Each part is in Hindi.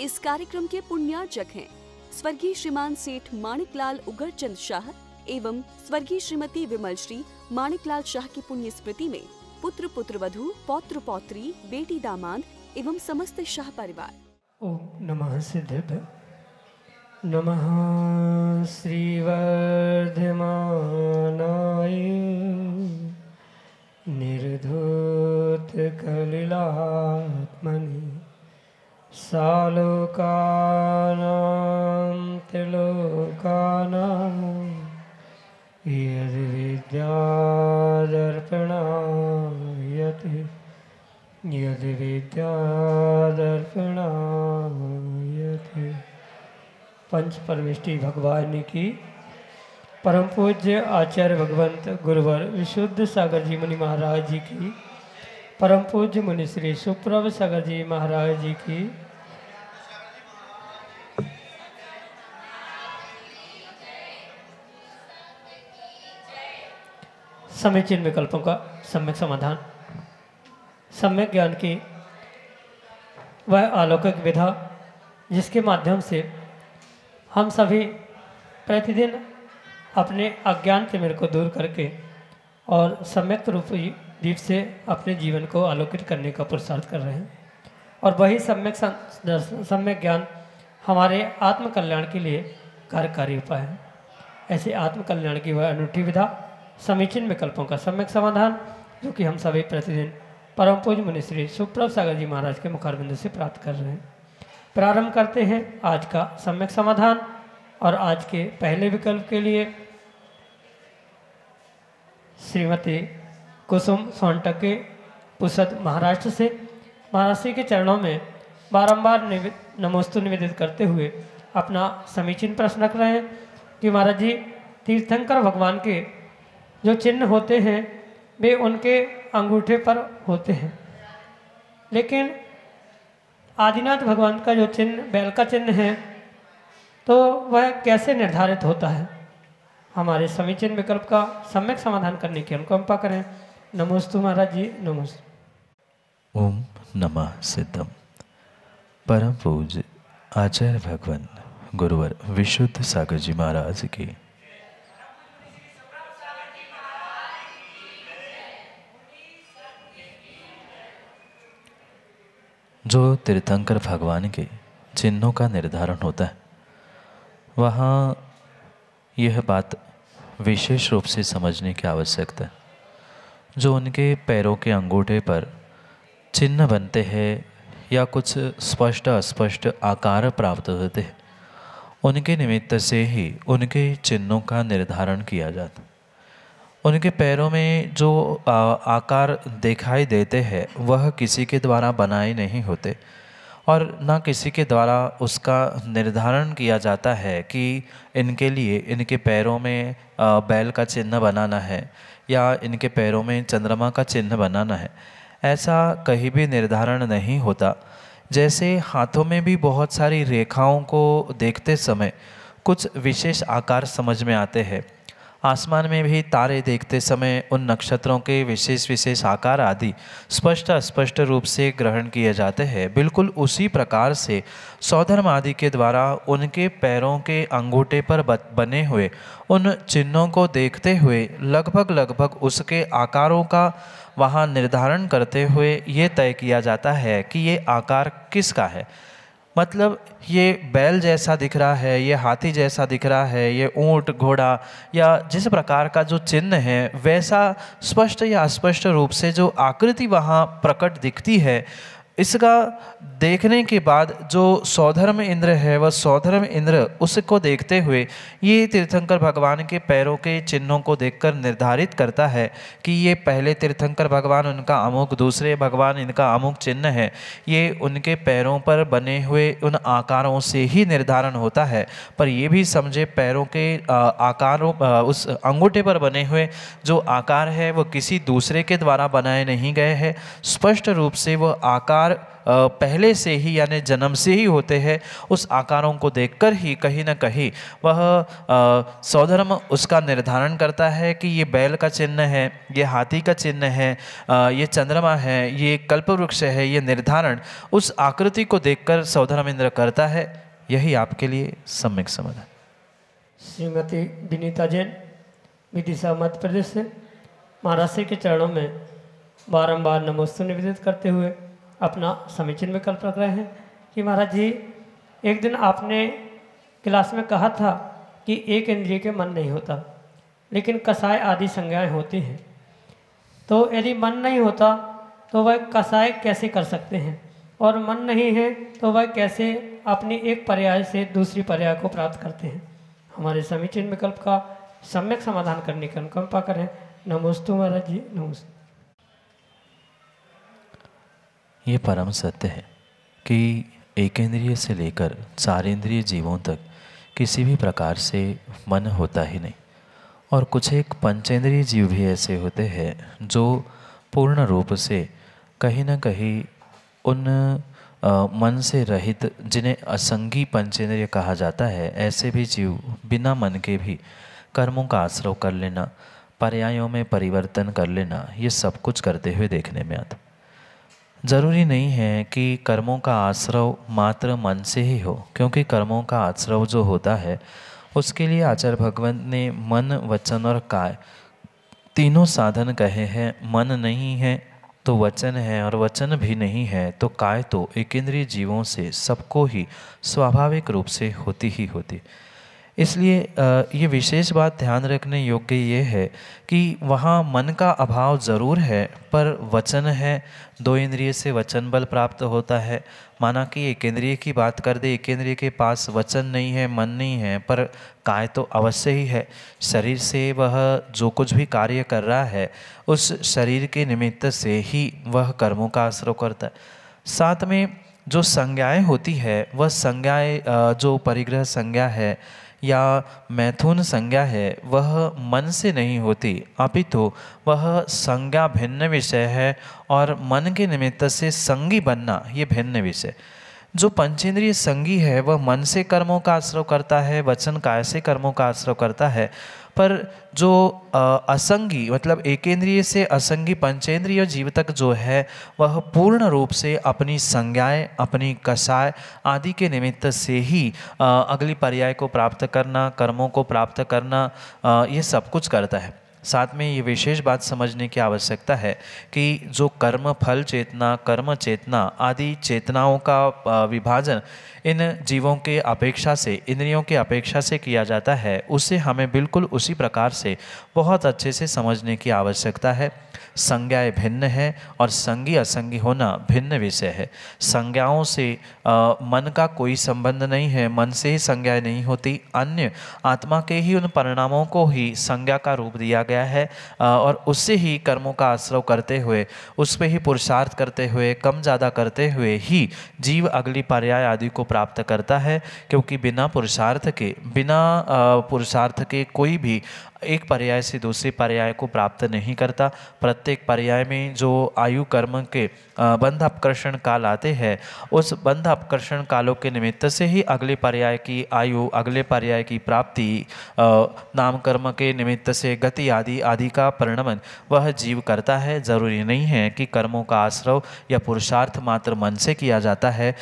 इस कार्यक्रम के पुण्यार्चक हैं स्वर्गीय श्रीमान सेठ माणिकलाल उगरचंद शाह एवं स्वर्गीय श्रीमती विमल श्री माणिकलाल शाह की पुण्य स्मृति में पुत्र पुत्रवधू पौत्र पौत्री बेटी दामाद एवं समस्त शाह परिवार। ओम नमः सिद्धेभ्य नमः श्रीवर्धमानाय निर्धूत कलिलात्मनि सालोकानां त्रिलोकानां यद्विद्यादर्पणायते यद्विद्यादर्पणायते। पंच परमेष्टि भगवान की परम पूज्य आचार्य भगवंत गुरुवर विशुद्ध सागर जी मुनि महाराज जी की परम पूज्य मुनि श्री सुप्रभ सागर जी महाराज जी की समीचीन विकल्पों का सम्यक समाधान, सम्यक ज्ञान की वह अलौकिक विधा जिसके माध्यम से हम सभी प्रतिदिन अपने अज्ञान तिमिर को दूर करके और सम्यक रूपी दीप से अपने जीवन को आलोकित करने का पुरुषार्थ कर रहे हैं। और वही सम्यक ज्ञान हमारे आत्म कल्याण के लिए कार्यकारी उपाय है। ऐसे आत्म कल्याण की वह अनूठी विधा समीचीन विकल्पों का सम्यक समाधान जो कि हम सभी प्रतिदिन परम पूज्य मुनि श्री सुप्रभ सागर जी महाराज के मुखारबिंद से प्राप्त कर रहे हैं। प्रारंभ करते हैं आज का सम्यक समाधान। और आज के पहले विकल्प के लिए श्रीमती कुसुम सोनटके पुसद महाराष्ट्र से महाराष्ट्र के चरणों में बारंबार नमोस्तु निवेदित करते हुए अपना समीचीन प्रश्न रख रहे हैं कि महाराज जी तीर्थंकर भगवान के जो चिन्ह होते हैं वे उनके अंगूठे पर होते हैं, लेकिन आदिनाथ भगवान का जो चिन्ह बैल का चिन्ह है तो वह कैसे निर्धारित होता है। हमारे समीचीन विकल्प का सम्यक समाधान करने की अनुकंपा करें। नमोस्तु महाराज जी, नमोस्तु। ओम नमः सिद्धम। परम पूज्य आचार्य भगवान गुरुवर विशुद्ध सागर जी महाराज की जो तीर्थंकर भगवान के चिन्हों का निर्धारण होता है वहाँ यह बात विशेष रूप से समझने की आवश्यकता है। जो उनके पैरों के अंगूठे पर चिन्ह बनते हैं या कुछ स्पष्ट अस्पष्ट आकार प्राप्त होते हैं उनके निमित्त से ही उनके चिन्हों का निर्धारण किया जाता है। उनके पैरों में जो आकार दिखाई देते हैं वह किसी के द्वारा बनाए नहीं होते और न किसी के द्वारा उसका निर्धारण किया जाता है कि इनके लिए इनके पैरों में बैल का चिन्ह बनाना है या इनके पैरों में चंद्रमा का चिन्ह बनाना है। ऐसा कहीं भी निर्धारण नहीं होता। जैसे हाथों में भी बहुत सारी रेखाओं को देखते समय कुछ विशेष आकार समझ में आते हैं, आसमान में भी तारे देखते समय उन नक्षत्रों के विशेष विशेष आकार आदि स्पष्ट अस्पष्ट रूप से ग्रहण किए जाते हैं। बिल्कुल उसी प्रकार से सौधर्म आदि के द्वारा उनके पैरों के अंगूठे पर बने हुए उन चिन्हों को देखते हुए लगभग उसके आकारों का वहाँ निर्धारण करते हुए ये तय किया जाता है कि ये आकार किसका है। मतलब ये बैल जैसा दिख रहा है, ये हाथी जैसा दिख रहा है, ये ऊंट घोड़ा या जिस प्रकार का जो चिन्ह है वैसा स्पष्ट या अस्पष्ट रूप से जो आकृति वहाँ प्रकट दिखती है, इसका देखने के बाद जो सौधर्म इंद्र है वह सौधर्म इंद्र उसको देखते हुए ये तीर्थंकर भगवान के पैरों के चिन्हों को देखकर निर्धारित करता है कि ये पहले तीर्थंकर भगवान उनका अमुक, दूसरे भगवान इनका अमुक चिन्ह है। ये उनके पैरों पर बने हुए उन आकारों से ही निर्धारण होता है। पर ये भी समझे पैरों के आकारों उस अंगूठे पर बने हुए जो आकार है वो किसी दूसरे के द्वारा बनाए नहीं गए हैं। स्पष्ट रूप से वह आकार आकार पहले से ही यानी जन्म से ही होते हैं, उस आकारों को देखकर ही कहीं ना कहीं वह सौधर्म उसका निर्धारण करता है कि ये बैल का चिन्ह है, ये हाथी का चिन्ह है, ये चंद्रमा है, ये कल्पवृक्ष है। ये निर्धारण उस आकृति को देखकर सौधर्म इंद्र करता है। यही आपके लिए सम्यक समझ है। श्रीमती विनीता जैन, विदिशा मध्य प्रदेश से, महाराज श्री के चरणों में बारंबार नमोस्तु निवेदित करते हुए अपना समीचीन विकल्प रख रहे हैं कि महाराज जी, एक दिन आपने क्लास में कहा था कि एक इंद्रिय के मन नहीं होता, लेकिन कसाय आदि संज्ञाएं होती हैं। तो यदि मन नहीं होता तो वह कसाय कैसे कर सकते हैं, और मन नहीं है तो वह कैसे अपनी एक पर्याय से दूसरी पर्याय को प्राप्त करते हैं। हमारे समीचीन विकल्प का सम्यक समाधान करने की अनुकंपा करें। नमोस्तु महाराज जी, नमस्ते। ये परम सत्य है कि एक इंद्रिय से लेकर 4 इंद्रिय जीवों तक किसी भी प्रकार से मन होता ही नहीं, और कुछ एक पंचेंद्रिय जीव भी ऐसे होते हैं जो पूर्ण रूप से कहीं ना कहीं उन मन से रहित, जिन्हें असंगी पंचेंद्रिय कहा जाता है, ऐसे भी जीव बिना मन के भी कर्मों का आश्रय कर लेना, पर्यायों में परिवर्तन कर लेना, ये सब कुछ करते हुए देखने में आता। जरूरी नहीं है कि कर्मों का आश्रय मात्र मन से ही हो, क्योंकि कर्मों का आश्रय जो होता है उसके लिए आचार्य भगवंत ने मन, वचन और काय तीनों साधन कहे हैं। मन नहीं है तो वचन है, और वचन भी नहीं है तो काय तो एकेंद्रीय जीवों से सबको ही स्वाभाविक रूप से होती ही होती। इसलिए ये विशेष बात ध्यान रखने योग्य ये है कि वहाँ मन का अभाव ज़रूर है, पर वचन है। 2 इंद्रिय से वचन बल प्राप्त होता है। माना कि एक इंद्रिय की बात कर दे, एक इंद्रिय के पास वचन नहीं है, मन नहीं है, पर काय तो अवश्य ही है। शरीर से वह जो कुछ भी कार्य कर रहा है उस शरीर के निमित्त से ही वह कर्मों का आश्रय करता है। साथ में जो संज्ञाएँ होती है, वह संज्ञाएँ जो परिग्रह संज्ञा है या मैथुन संज्ञा है, वह मन से नहीं होती, अपितु वह संज्ञा भिन्न विषय है, और मन के निमित्त से संगी बनना ये भिन्न विषय। जो पंचेंद्रिय संगी है वह मन से कर्मों का आश्रय करता है, वचन काय से कर्मों का आश्रय करता है, पर जो असंगी मतलब एकेंद्रिय से असंगी पंचेंद्रिय जीव तक जो है वह पूर्ण रूप से अपनी संज्ञाएं, अपनी कषाय आदि के निमित्त से ही अगली पर्याय को प्राप्त करना, कर्मों को प्राप्त करना, ये सब कुछ करता है। साथ में ये विशेष बात समझने की आवश्यकता है कि जो कर्म फल चेतना, कर्म चेतना आदि चेतनाओं का विभाजन इन जीवों के अपेक्षा से, इंद्रियों के अपेक्षा से किया जाता है, उसे हमें बिल्कुल उसी प्रकार से बहुत अच्छे से समझने की आवश्यकता है। संज्ञाएं भिन्न है और संगी असंगी होना भिन्न विषय है। संज्ञाओं से मन का कोई संबंध नहीं है, मन से ही संज्ञाएं नहीं होती, अन्य आत्मा के ही उन परिणामों को ही संज्ञा का रूप दिया गया है, और उससे ही कर्मों का आश्रय करते हुए, उस पर ही पुरुषार्थ करते हुए, कम ज़्यादा करते हुए ही जीव अगली पर्याय आदि को प्राप्त करता है। क्योंकि बिना पुरुषार्थ के कोई भी एक पर्याय से दूसरी पर्याय को प्राप्त नहीं करता। प्रत्येक पर्याय में जो आयु कर्म के बंध अपकर्षण काल आते हैं, उस बंध अपकर्षण कालों के निमित्त से ही अगले पर्याय की आयु, अगले पर्याय की प्राप्ति, नाम कर्म के निमित्त से गति आदि का परिणमन वह जीव करता है। जरूरी नहीं है कि कर्मों का आश्रय या पुरुषार्थ मात्र मन से किया जाता है,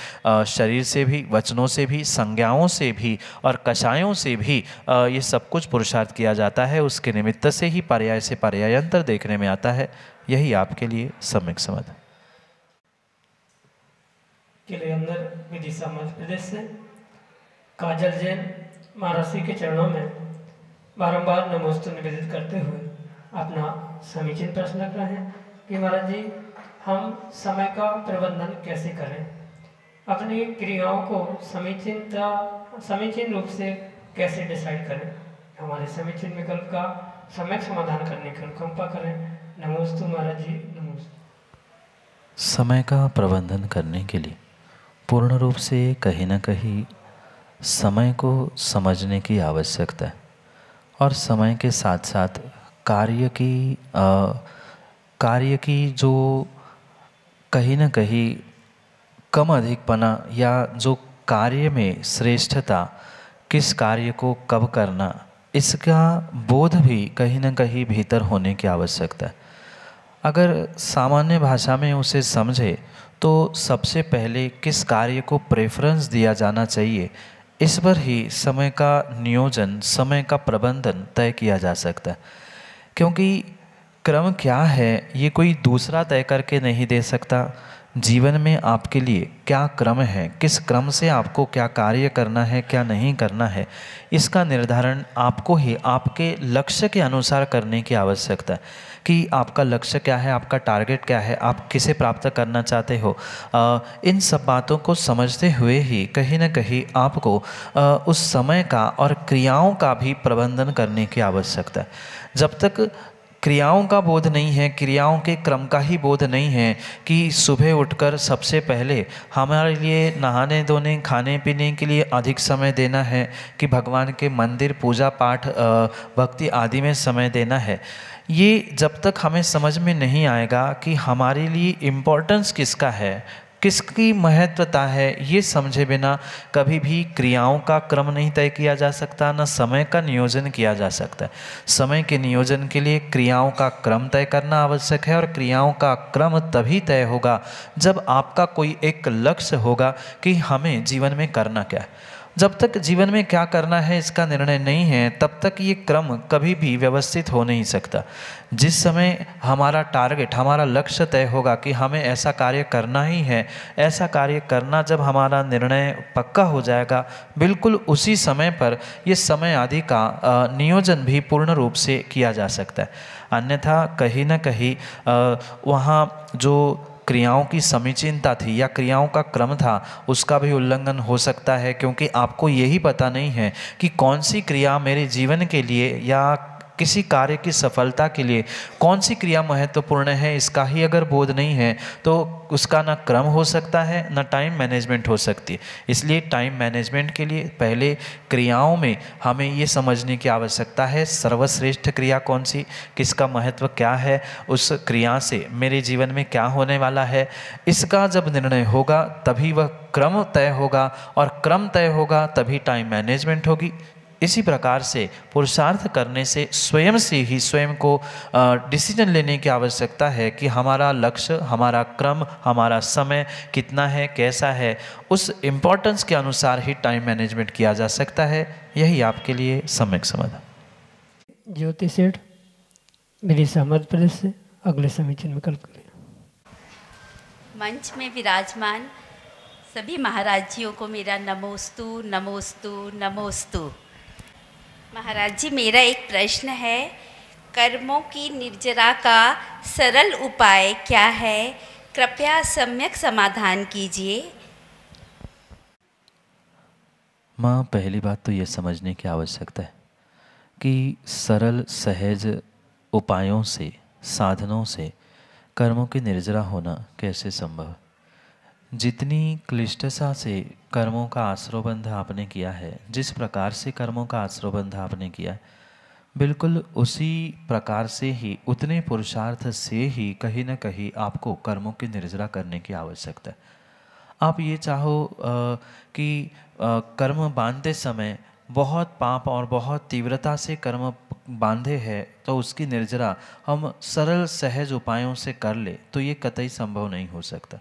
शरीर से भी, वचनों से भी, संज्ञाओं से भी और कषायों से भी ये सब कुछ पुरुषार्थ किया जाता है। उसके निमित्त से ही पर्याय से पर्यायांतर देखने में आता है। यही आपके लिए सम्यक समझ है। किले अंदर विदिशा मध्य प्रदेश से काजल जैन महाराष्ट्र के चरणों में बारंबार नमोस्तु निवेदित करते हुए अपना समीचीन प्रश्न रख रहे हैं कि महाराज जी, हम समय का प्रबंधन कैसे करें, अपनी क्रियाओं को समीचीन रूप से कैसे डिसाइड करें। हमारे समीचीन विकल्प का सम्यक समाधान करने की अनुकंपा करें। नमोस्तु महाराज जी, नमोस्तु। समय का प्रबंधन करने के लिए पूर्ण रूप से कहीं ना कहीं समय को समझने की आवश्यकता है, और समय के साथ साथ कार्य की जो कहीं ना कहीं कम अधिकपना या जो कार्य में श्रेष्ठता, किस कार्य को कब करना, इसका बोध भी कहीं न कहीं भीतर होने की आवश्यकता है। अगर सामान्य भाषा में उसे समझे तो सबसे पहले किस कार्य को प्रेफरेंस दिया जाना चाहिए, इस पर ही समय का नियोजन, समय का प्रबंधन तय किया जा सकता है। क्योंकि क्रम क्या है ये कोई दूसरा तय करके नहीं दे सकता। जीवन में आपके लिए क्या क्रम है, किस क्रम से आपको क्या कार्य करना है, क्या नहीं करना है, इसका निर्धारण आपको ही आपके लक्ष्य के अनुसार करने की आवश्यकता है कि आपका लक्ष्य क्या है, आपका टारगेट क्या है, आप किसे प्राप्त करना चाहते हो। इन सब बातों को समझते हुए ही कहीं न कहीं आपको उस समय का और क्रियाओं का भी प्रबंधन करने की आवश्यकता है। जब तक क्रियाओं का बोध नहीं है, क्रियाओं के क्रम का ही बोध नहीं है कि सुबह उठकर सबसे पहले हमारे लिए नहाने धोने, खाने पीने के लिए अधिक समय देना है, कि भगवान के मंदिर, पूजा पाठ, भक्ति आदि में समय देना है, ये जब तक हमें समझ में नहीं आएगा कि हमारे लिए इम्पोर्टेंस किसका है, किसकी महत्वता है, ये समझे बिना कभी भी क्रियाओं का क्रम नहीं तय किया जा सकता, न समय का नियोजन किया जा सकता। समय के नियोजन के लिए क्रियाओं का क्रम तय करना आवश्यक है, और क्रियाओं का क्रम तभी तय होगा जब आपका कोई एक लक्ष्य होगा कि हमें जीवन में करना क्या है। जब तक जीवन में क्या करना है इसका निर्णय नहीं है, तब तक ये क्रम कभी भी व्यवस्थित हो नहीं सकता। जिस समय हमारा टारगेट, हमारा लक्ष्य तय होगा कि हमें ऐसा कार्य करना ही है, ऐसा कार्य करना जब हमारा निर्णय पक्का हो जाएगा, बिल्कुल उसी समय पर ये समय आदि का नियोजन भी पूर्ण रूप से किया जा सकता है। अन्यथा कहीं न कहीं वहाँ जो क्रियाओं की समीचीनता थी या क्रियाओं का क्रम था, उसका भी उल्लंघन हो सकता है, क्योंकि आपको यही पता नहीं है कि कौन सी क्रिया मेरे जीवन के लिए या किसी कार्य की सफलता के लिए कौन सी क्रिया महत्वपूर्ण है। इसका ही अगर बोध नहीं है तो उसका ना क्रम हो सकता है, ना टाइम मैनेजमेंट हो सकती है। इसलिए टाइम मैनेजमेंट के लिए पहले क्रियाओं में हमें ये समझने की आवश्यकता है सर्वश्रेष्ठ क्रिया कौन सी, किसका महत्व क्या है, उस क्रिया से मेरे जीवन में क्या होने वाला है। इसका जब निर्णय होगा तभी वह क्रम तय होगा, और क्रम तय होगा तभी टाइम मैनेजमेंट होगी। इसी प्रकार से पुरुषार्थ करने से स्वयं से ही स्वयं को डिसीजन लेने की आवश्यकता है कि हमारा लक्ष्य, हमारा क्रम, हमारा समय कितना है, कैसा है, उस इम्पोर्टेंस के अनुसार ही टाइम मैनेजमेंट किया जा सकता है। यही आपके लिए सम्यक समाधान। ज्योति सेठ मेरी मध्य प्रदेश से अगले समीचीन विकल्प के लिए। मंच में विराजमान सभी महाराज जियों को मेरा नमोस्तु नमोस्तु नमोस्तु। महाराज जी, मेरा एक प्रश्न है, कर्मों की निर्जरा का सरल उपाय क्या है? कृपया सम्यक समाधान कीजिए। माँ, पहली बात तो ये समझने की आवश्यकता है कि सरल सहज उपायों से, साधनों से कर्मों की निर्जरा होना कैसे संभव है। जितनी क्लिष्टता से कर्मों का आश्रयबंध आपने किया है, जिस प्रकार से कर्मों का आश्रयबंध आपने किया है, बिल्कुल उसी प्रकार से ही, उतने पुरुषार्थ से ही कहीं न कहीं आपको कर्मों की निर्जरा करने की आवश्यकता है। आप ये चाहो कि कर्म बांधते समय बहुत पाप और बहुत तीव्रता से कर्म बांधे है तो उसकी निर्जरा हम सरल सहज उपायों से कर ले, तो ये कतई संभव नहीं हो सकता।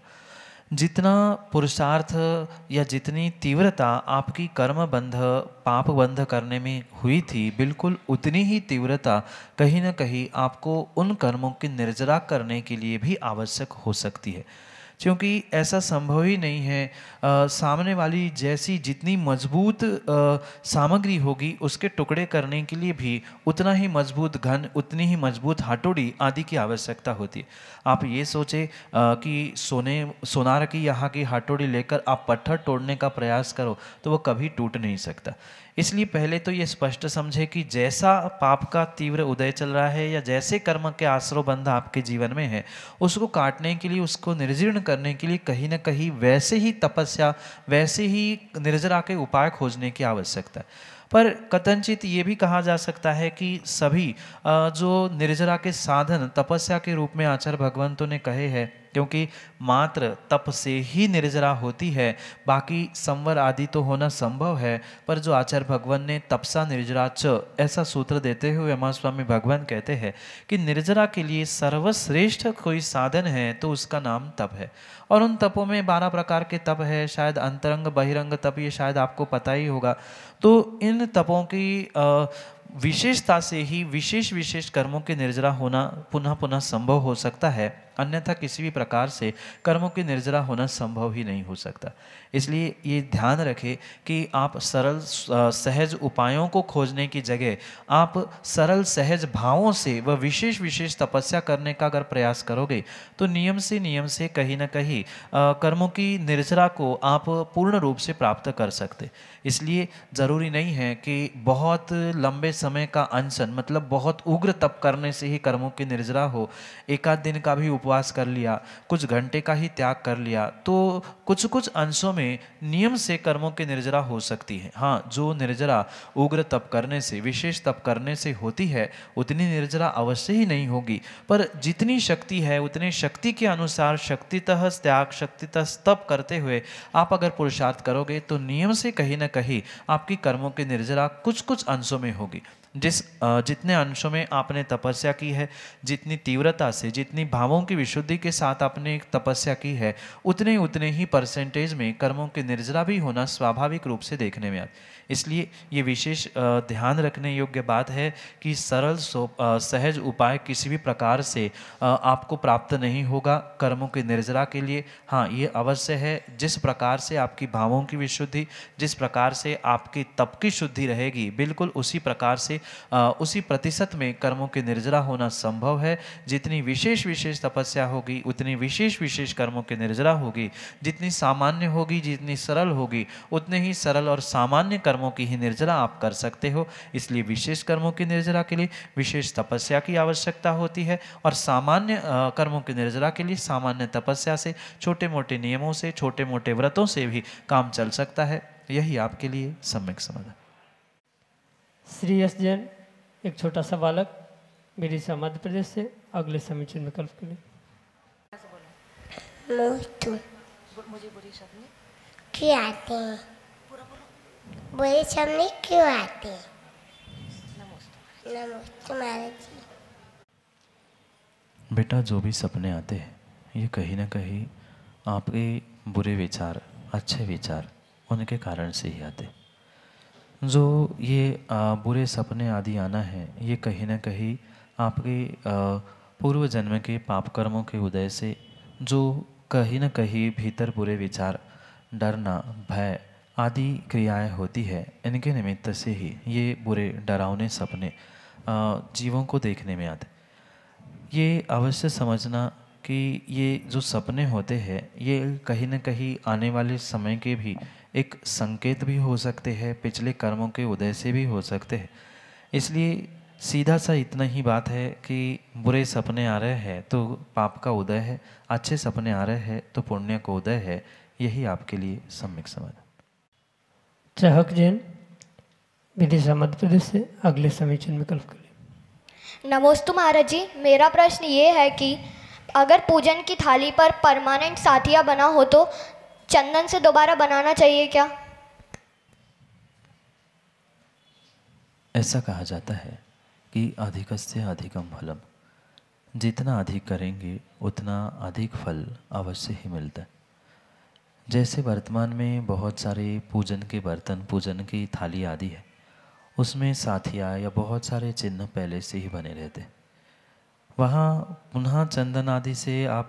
जितना पुरुषार्थ या जितनी तीव्रता आपकी कर्म बंध, पाप बंध करने में हुई थी, बिल्कुल उतनी ही तीव्रता कहीं न कहीं आपको उन कर्मों की निर्जरा करने के लिए भी आवश्यक हो सकती है। क्योंकि ऐसा संभव ही नहीं है, सामने वाली जैसी जितनी मजबूत सामग्री होगी उसके टुकड़े करने के लिए भी उतना ही मजबूत घन, उतनी ही मजबूत हथौड़ी आदि की आवश्यकता होती है। आप ये सोचे कि सोनार की यहाँ की हथौड़ी लेकर आप पत्थर तोड़ने का प्रयास करो तो वो कभी टूट नहीं सकता। इसलिए पहले तो ये स्पष्ट समझे कि जैसा पाप का तीव्र उदय चल रहा है या जैसे कर्म के आश्रयबंध आपके जीवन में है, उसको काटने के लिए, उसको निर्जीर्ण करने के लिए कहीं न कहीं वैसे ही तपस्या, वैसे ही निर्जरा के उपाय खोजने की आवश्यकता है। पर कथनचित ये भी कहा जा सकता है कि सभी जो निर्जरा के साधन तपस्या के रूप में आचार्य भगवंतों ने कहे हैं क्योंकि मात्र तप से ही निर्जरा होती है, बाकी संवर आदि तो होना संभव है, पर जो आचार्य भगवान ने तपसा निर्जरा च ऐसा सूत्र देते हुए हमारे स्वामी भगवान कहते हैं कि निर्जरा के लिए सर्वश्रेष्ठ कोई साधन है तो उसका नाम तप है। और उन तपों में 12 प्रकार के तप है, शायद अंतरंग बहिरंग तप, ये शायद आपको पता ही होगा। तो इन तपों की विशेषता से ही विशेष विशेष कर्मों के निर्जरा होना पुनः पुनः संभव हो सकता है, अन्यथा किसी भी प्रकार से कर्मों की निर्जरा होना संभव ही नहीं हो सकता। इसलिए ये ध्यान रखें कि आप सरल सहज उपायों को खोजने की जगह आप सरल सहज भावों से व विशेष विशेष तपस्या करने का अगर प्रयास करोगे तो नियम से कहीं ना कहीं कर्मों की निर्जरा को आप पूर्ण रूप से प्राप्त कर सकते। इसलिए ज़रूरी नहीं है कि बहुत लंबे समय का अनशन, मतलब बहुत उग्र तप करने से ही कर्मों की निर्जरा हो। एक आध दिन का भी उपवास कर लिया, कुछ घंटे का ही त्याग कर लिया, तो कुछ कुछ अंशों में नियम से कर्मों की निर्जरा हो सकती है। हाँ, जो निर्जरा उग्र तप करने से, विशेष तप करने से होती है, उतनी निर्जरा अवश्य ही नहीं होगी। पर जितनी शक्ति है उतने शक्ति के अनुसार शक्तितः त्याग, शक्तितः तप करते हुए आप अगर पुरुषार्थ करोगे तो नियम से कहीं ना कहीं आपकी कर्मों की निर्जरा कुछ कुछ अंशों में होगी। जितने अंशों में आपने तपस्या की है, जितनी तीव्रता से, जितनी भावों की विशुद्धि के साथ आपने तपस्या की है, उतने ही परसेंटेज में कर्मों की निर्जरा भी होना स्वाभाविक रूप से देखने में आता। इसलिए ये विशेष ध्यान रखने योग्य बात है कि सरल सहज उपाय किसी भी प्रकार से आपको प्राप्त नहीं होगा कर्मों की निर्जरा के लिए। हाँ, ये अवश्य है, जिस प्रकार से आपकी भावों की विशुद्धि, जिस प्रकार से आपकी तप की शुद्धि रहेगी, बिल्कुल उसी प्रकार से उसी प्रतिशत में कर्मों की निर्जरा होना संभव है। जितनी विशेष विशेष तपस्या होगी उतनी विशेष विशेष कर्मों की निर्जरा होगी, जितनी सामान्य होगी, जितनी सरल होगी, उतने ही सरल और सामान्य कर्मों की ही निर्जरा आप कर सकते हो। इसलिए विशेष कर्मों की निर्जरा के लिए विशेष तपस्या की आवश्यकता होती है, और सामान्य कर्मों की निर्जरा के लिए सामान्य तपस्या से, छोटे मोटे नियमों से, छोटे मोटे व्रतों से भी काम चल सकता है। यही आपके लिए सम्यक समाधान। श्री एस जैन, एक छोटा सा बालक, विदिशा मध्य प्रदेश से, अगले समीचीन विकल्प के लिए। क्यों आते हैं? बुरे सपने क्यों आते हैं? नमस्ते महाराज जी। बेटा, जो भी सपने आते हैं ये कहीं ना कहीं आपके बुरे विचार, अच्छे विचार, उनके कारण से ही आते। जो ये बुरे सपने आदि आना है, ये कहीं ना कहीं आपके पूर्व जन्म के पाप कर्मों के उदय से जो कहीं ना कहीं भीतर बुरे विचार, डरना, भय आदि क्रियाएं होती है, इनके निमित्त से ही ये बुरे डरावने सपने जीवों को देखने में आते। ये अवश्य समझना कि ये जो सपने होते हैं ये कहीं न कहीं आने वाले समय के भी एक संकेत भी हो सकते हैं, पिछले कर्मों के उदय से भी हो सकते हैं। इसलिए सीधा सा इतना ही बात है कि बुरे सपने आ रहे हैं तो पाप का उदय है, अच्छे सपने आ रहे हैं तो पुण्य का उदय है। यही आपके लिए सम्यक समाधान। चाहक जैन, विदिशा मध्य प्रदेश से, अगले समीचीन विकल्प के लिए। नमोस्तु महाराज जी, मेरा प्रश्न ये है कि अगर पूजन की थाली पर परमानेंट साथिया बना हो तो चंदन से दोबारा बनाना चाहिए क्या? ऐसा कहा जाता है कि अधिकस्य अधिकम फलम, जितना अधिक करेंगे उतना अधिक फल अवश्य ही मिलता है। जैसे वर्तमान में बहुत सारे पूजन के बर्तन, पूजन की थाली आदि है, उसमें साथिया या बहुत सारे चिन्ह पहले से ही बने रहते हैं। वहाँ पुनः चंदन आदि से आप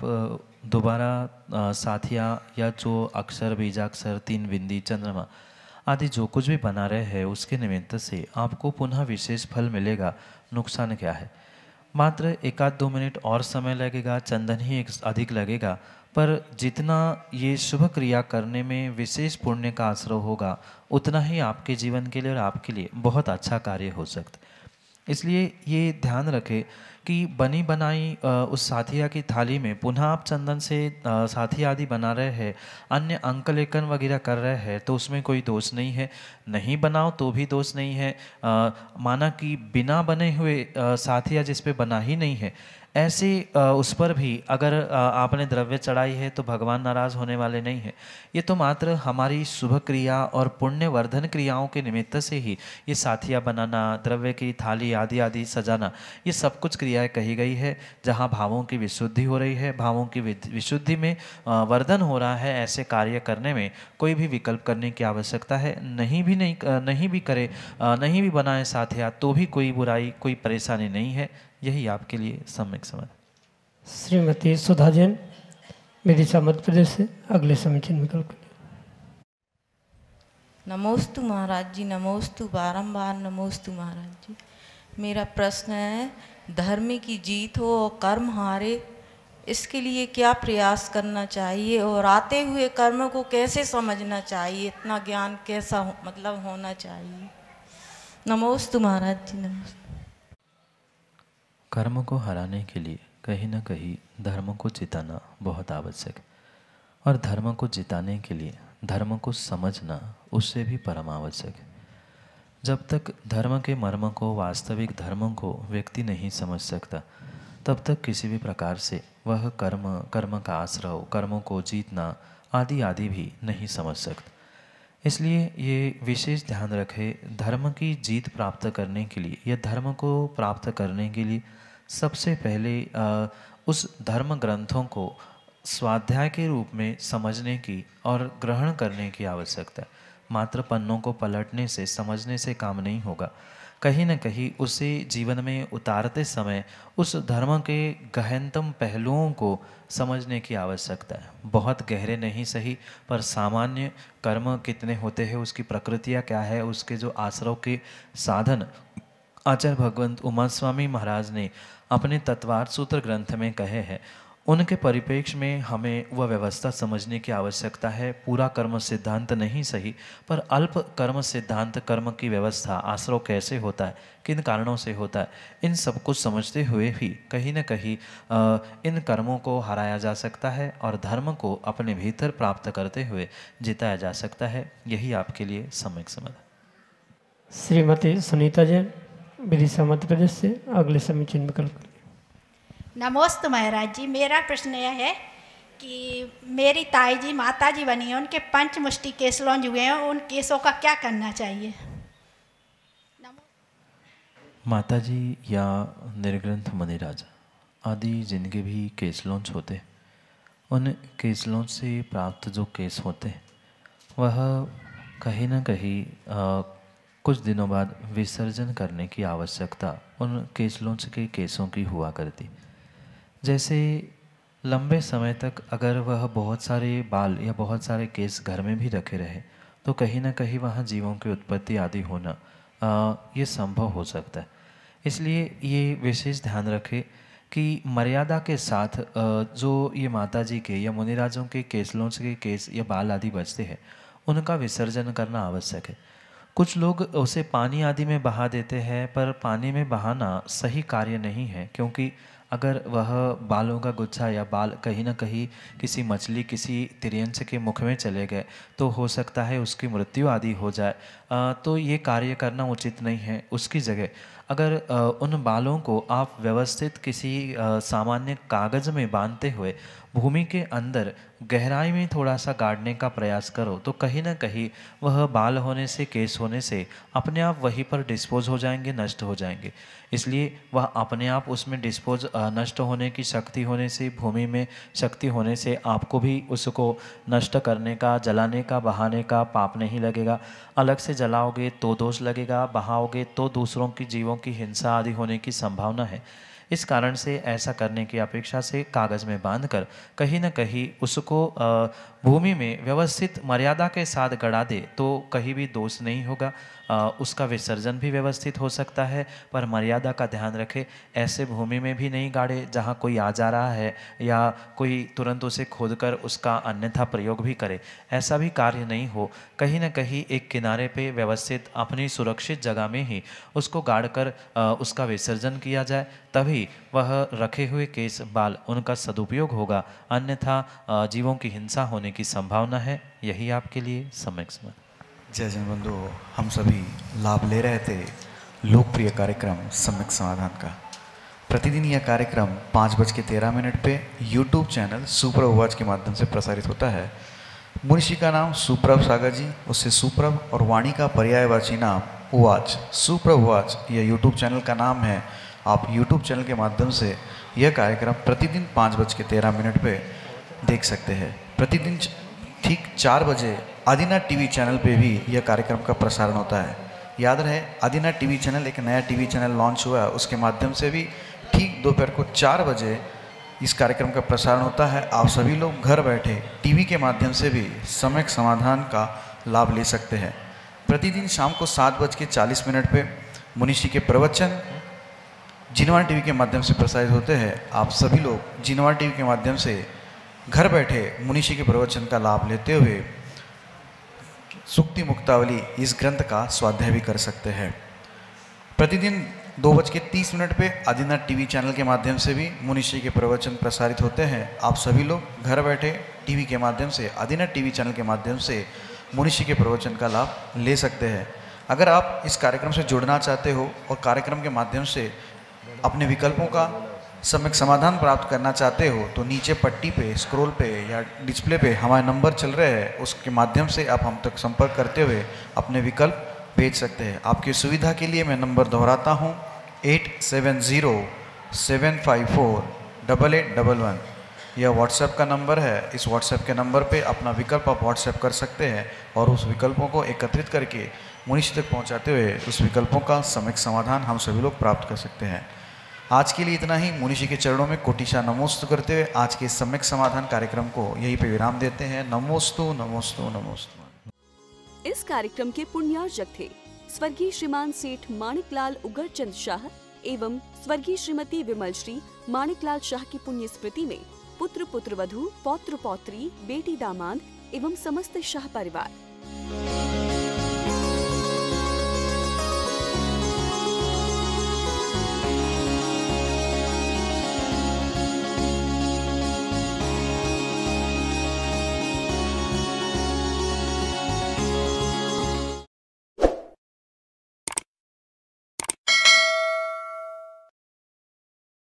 दोबारा साथिया या जो अक्षर, बीजाक्षर, तीन बिंदी, चंद्रमा आदि जो कुछ भी बना रहे हैं उसके निमित्त से आपको पुनः विशेष फल मिलेगा। नुकसान क्या है? मात्र 1-2 मिनट और समय लगेगा, चंदन ही अधिक लगेगा, पर जितना ये शुभ क्रिया करने में विशेष पुण्य का आश्रय होगा उतना ही आपके जीवन के लिए और आपके लिए बहुत अच्छा कार्य हो सकता है। इसलिए ये ध्यान रखें कि बनी बनाई उस साथिया की थाली में पुनः आप चंदन से साथिया आदि बना रहे हैं, अन्य अंक लेखन वगैरह कर रहे हैं, तो उसमें कोई दोष नहीं है। नहीं बनाओ तो भी दोष नहीं है। माना कि बिना बने हुए साथिया जिस पे बना ही नहीं है, ऐसे उस पर भी अगर आपने द्रव्य चढ़ाई है तो भगवान नाराज होने वाले नहीं है। ये तो मात्र हमारी शुभ क्रिया और पुण्यवर्धन क्रियाओं के निमित्त से ही ये साथिया बनाना, द्रव्य की थाली आदि आदि सजाना, ये सब कुछ क्रियाएं कही गई है। जहाँ भावों की विशुद्धि हो रही है, भावों की विशुद्धि में वर्धन हो रहा है, ऐसे कार्य करने में कोई भी विकल्प करने की आवश्यकता है नहीं भी करे, नहीं भी बनाए साथिया तो भी कोई बुराई, कोई परेशानी नहीं है। यही आपके लिए सम्यक समझ। श्रीमती सुधा जैन, विदिशा मध्य प्रदेश से अगले समीचीन विकल्प के लिए। नमोस्तु महाराज जी, नमोस्तु, बारंबार नमोस्तु महाराज जी। मेरा प्रश्न है, धर्म की जीत हो और कर्म हारे, इसके लिए क्या प्रयास करना चाहिए और आते हुए कर्म को कैसे समझना चाहिए, इतना ज्ञान कैसा होना चाहिए। नमोस्तु महाराज जी, नमोस्तु। कर्म को हराने के लिए कहीं ना कहीं धर्म को जिताना बहुत आवश्यक है, और धर्म को जिताने के लिए धर्म को समझना उससे भी परम आवश्यक है। जब तक धर्म के मर्म को, वास्तविक धर्म को व्यक्ति नहीं समझ सकता, तब तक किसी भी प्रकार से वह कर्म का आश्रय, कर्मों को जीतना आदि आदि भी नहीं समझ सकता। इसलिए ये विशेष ध्यान रखें, धर्म की जीत प्राप्त करने के लिए या धर्म को प्राप्त करने के लिए सबसे पहले उस धर्म ग्रंथों को स्वाध्याय के रूप में समझने की और ग्रहण करने की आवश्यकता है। मात्र पन्नों को पलटने से, समझने से काम नहीं होगा। कहीं न कहीं उसे जीवन में उतारते समय उस धर्म के गहनतम पहलुओं को समझने की आवश्यकता है। बहुत गहरे नहीं सही, पर सामान्य कर्म कितने होते हैं, उसकी प्रकृतियाँ क्या है, उसके जो आश्रव के साधन आचार्य भगवंत उमा स्वामी महाराज ने अपने तत्वार्थ सूत्र ग्रंथ में कहे हैं, उनके परिप्रेक्ष्य में हमें वह व्यवस्था समझने की आवश्यकता है। पूरा कर्म सिद्धांत नहीं सही, पर अल्प कर्म सिद्धांत, कर्म की व्यवस्था, आश्रव कैसे होता है, किन कारणों से होता है, इन सब कुछ समझते हुए भी कहीं न कहीं इन कर्मों को हराया जा सकता है और धर्म को अपने भीतर प्राप्त करते हुए जिताया जा सकता है। यही आपके लिए सम्यक समझ। श्रीमती सुनीता जैन, विदिशा मध्य प्रदेश से अगले समीचीन विकल्प। नमोस्तु महाराज जी। मेरा प्रश्न यह है कि मेरी ताई जी माता जी बनी है, उनके पंचमुष्टि केस लॉन्च हुए हैं, उन केसों का क्या करना चाहिए। माता जी या निर्ग्रंथ मुनिराज आदि जिनके भी केस लॉन्च होते, उन केस लॉन्च से प्राप्त जो केस होते वह कहीं ना कहीं कुछ दिनों बाद विसर्जन करने की आवश्यकता उन केस लॉन्च के केसों की हुआ करती। जैसे लंबे समय तक अगर वह बहुत सारे बाल या बहुत सारे केस घर में भी रखे रहे तो कहीं ना कहीं वहाँ जीवों की उत्पत्ति आदि होना ये संभव हो सकता है। इसलिए ये विशेष ध्यान रखें कि मर्यादा के साथ जो ये माता जी के या मुनिराजों के केस लॉन्च के केस या बाल आदि बचते हैं, उनका विसर्जन करना आवश्यक है। कुछ लोग उसे पानी आदि में बहा देते हैं, पर पानी में बहाना सही कार्य नहीं है, क्योंकि अगर वह बालों का गुच्छा या बाल कहीं ना कहीं किसी मछली, किसी तिर्यंश के मुख में चले गए तो हो सकता है उसकी मृत्यु आदि हो जाए। तो ये कार्य करना उचित नहीं है। उसकी जगह अगर उन बालों को आप व्यवस्थित किसी सामान्य कागज़ में बांधते हुए भूमि के अंदर गहराई में थोड़ा सा गाड़ने का प्रयास करो तो कहीं ना कहीं वह बाल होने से, केस होने से अपने आप वहीं पर डिस्पोज हो जाएंगे, नष्ट हो जाएंगे। इसलिए वह अपने आप उसमें डिस्पोज, नष्ट होने की शक्ति होने से, भूमि में शक्ति होने से आपको भी उसको नष्ट करने का, जलाने का, बहाने का पाप नहीं लगेगा। अलग से जलाओगे तो दोष लगेगा, बहाओगे तो दूसरों की, जीवों की हिंसा आदि होने की संभावना है। इस कारण से ऐसा करने की अपेक्षा से कागज़ में बांधकर कहीं न कहीं उसको भूमि में व्यवस्थित मर्यादा के साथ गड़ा दे तो कहीं भी दोष नहीं होगा। उसका विसर्जन भी व्यवस्थित हो सकता है, पर मर्यादा का ध्यान रखें। ऐसे भूमि में भी नहीं गाड़े जहाँ कोई आ जा रहा है या कोई तुरंत उसे खोदकर उसका अन्यथा प्रयोग भी करे, ऐसा भी कार्य नहीं हो। कहीं न कहीं एक किनारे पे व्यवस्थित अपनी सुरक्षित जगह में ही उसको गाड़कर उसका विसर्जन किया जाए, तभी तभी वह रखे हुए केस बाल उनका सदुपयोग होगा, अन्यथा जीवों की हिंसा होने की संभावना है। यही आपके लिए सम्यक समाधान। जय जन बंधु, हम सभी लाभ ले रहे थे लोकप्रिय कार्यक्रम सम्यक समाधान का। प्रतिदिन यह कार्यक्रम 5:13 पे यूट्यूब चैनल सुप्रभ उवाच के माध्यम से प्रसारित होता है। मुनिषी का नाम सुप्रभ सागर जी, उससे सुप्रभ और वाणी का पर्यायवाची नाम उवाच, सुप्रभ उवाच यह यूट्यूब चैनल का नाम है। आप यूट्यूब चैनल के माध्यम से यह कार्यक्रम प्रतिदिन 5:13 पे देख सकते हैं। प्रतिदिन ठीक 4 बजे आदिना टीवी चैनल पे भी यह कार्यक्रम का प्रसारण होता है। याद रहे, आदिना टीवी चैनल एक नया टीवी चैनल लॉन्च हुआ है, उसके माध्यम से भी ठीक दोपहर को 4 बजे इस कार्यक्रम का प्रसारण होता है। आप सभी लोग घर बैठे टीवी के माध्यम से भी सम्यक समाधान का लाभ ले सकते हैं। प्रतिदिन शाम को 7:40 पे मुनिषी के प्रवचन जिनवार टीवी के माध्यम से प्रसारित होते हैं। आप सभी लोग जिनवार टीवी के माध्यम से घर बैठे मुनिषी के प्रवचन का लाभ लेते हुए सुक्ति मुक्तावली इस ग्रंथ का स्वाध्याय भी कर सकते हैं। प्रतिदिन 2:30 पे आदिना टीवी चैनल के माध्यम से भी मुनिषी के प्रवचन प्रसारित होते हैं। आप सभी लोग घर बैठे टीवी के माध्यम से आदिना टीवी चैनल के माध्यम से मुनिषी के प्रवचन का लाभ ले सकते हैं। अगर आप इस कार्यक्रम से जुड़ना चाहते हो और कार्यक्रम के माध्यम से अपने विकल्पों का सम्यक समाधान प्राप्त करना चाहते हो तो नीचे पट्टी पे, स्क्रॉल पे या डिस्प्ले पे हमारे नंबर चल रहे हैं, उसके माध्यम से आप हम तक संपर्क करते हुए अपने विकल्प भेज सकते हैं। आपकी सुविधा के लिए मैं नंबर दोहराता हूँ, 8707548811। यह व्हाट्सएप का नंबर है। इस व्हाट्सएप के नंबर पे अपना विकल्प आप व्हाट्सएप कर सकते हैं और उस विकल्पों को एकत्रित करके मुनिषी तक पहुँचाते हुए उस विकल्पों का सम्यक समाधान हम सभी लोग प्राप्त कर सकते हैं। आज के लिए इतना ही। मुनिषी के चरणों में कोटिशा नमोस्तु करते हुए आज के सम्यक समाधान कार्यक्रम को यहीं पे विराम देते हैं। नमोस्तु नमोस्तु नमोस्तु। इस कार्यक्रम के पुण्यार्जक थे स्वर्गीय श्रीमान सेठ माणिकलाल उगरचंद शाह एवं स्वर्गीय श्रीमती विमल श्री माणिकलाल शाह की पुण्य स्मृति में पुत्र पुत्रवधू, पौत्र पौत्री, बेटी दामाद एवं समस्त शाह परिवार।